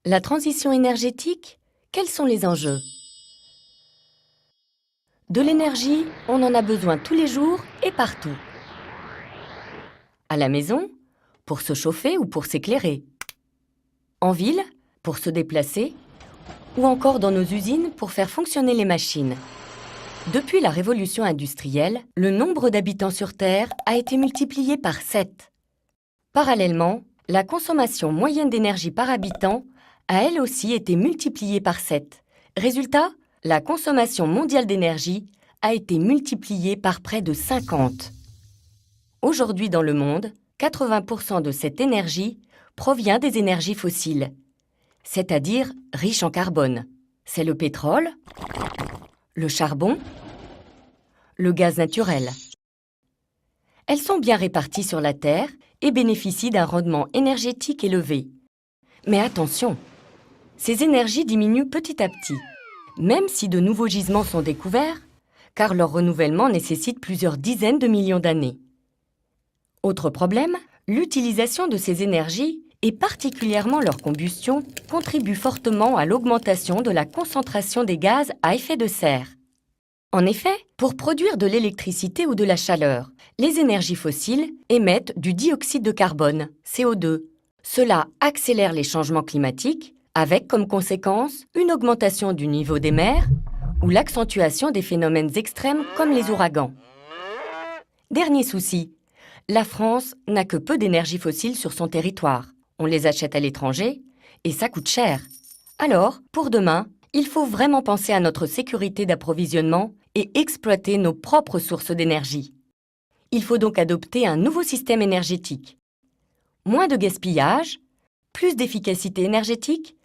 La transition énergétique, quels sont les enjeux? De l'énergie, on en a besoin tous les jours et partout. À la maison, pour se chauffer ou pour s'éclairer. En ville, pour se déplacer. Ou encore dans nos usines pour faire fonctionner les machines. Depuis la révolution industrielle, le nombre d'habitants sur Terre a été multiplié par 7. Parallèlement, la consommation moyenne d'énergie par habitant a elle aussi été multipliée par 7. Résultat, la consommation mondiale d'énergie a été multipliée par près de 50. Aujourd'hui dans le monde, 80% de cette énergie provient des énergies fossiles, c'est-à-dire riches en carbone. C'est le pétrole, le charbon, le gaz naturel. Elles sont bien réparties sur la Terre et bénéficient d'un rendement énergétique élevé. Mais attention, ces énergies diminuent petit à petit, même si de nouveaux gisements sont découverts, car leur renouvellement nécessite plusieurs dizaines de millions d'années. Autre problème, l'utilisation de ces énergies, et particulièrement leur combustion, contribue fortement à l'augmentation de la concentration des gaz à effet de serre. En effet, pour produire de l'électricité ou de la chaleur, les énergies fossiles émettent du dioxyde de carbone, CO2. Cela accélère les changements climatiques, avec comme conséquence une augmentation du niveau des mers ou l'accentuation des phénomènes extrêmes comme les ouragans. Dernier souci, la France n'a que peu d'énergie fossile sur son territoire. On les achète à l'étranger et ça coûte cher. Alors, pour demain, il faut vraiment penser à notre sécurité d'approvisionnement et exploiter nos propres sources d'énergie. Il faut donc adopter un nouveau système énergétique. Moins de gaspillage, plus d'efficacité énergétique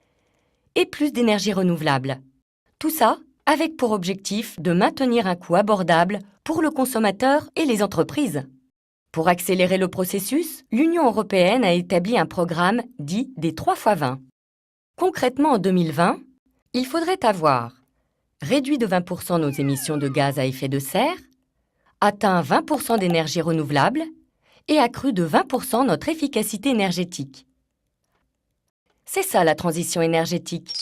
et plus d'énergie renouvelable. Tout ça avec pour objectif de maintenir un coût abordable pour le consommateur et les entreprises. Pour accélérer le processus, l'Union européenne a établi un programme dit des 3x20. Concrètement, en 2020, il faudrait avoir réduit de 20% nos émissions de gaz à effet de serre, atteint 20% d'énergie renouvelable et accru de 20% notre efficacité énergétique. C'est ça la transition énergétique.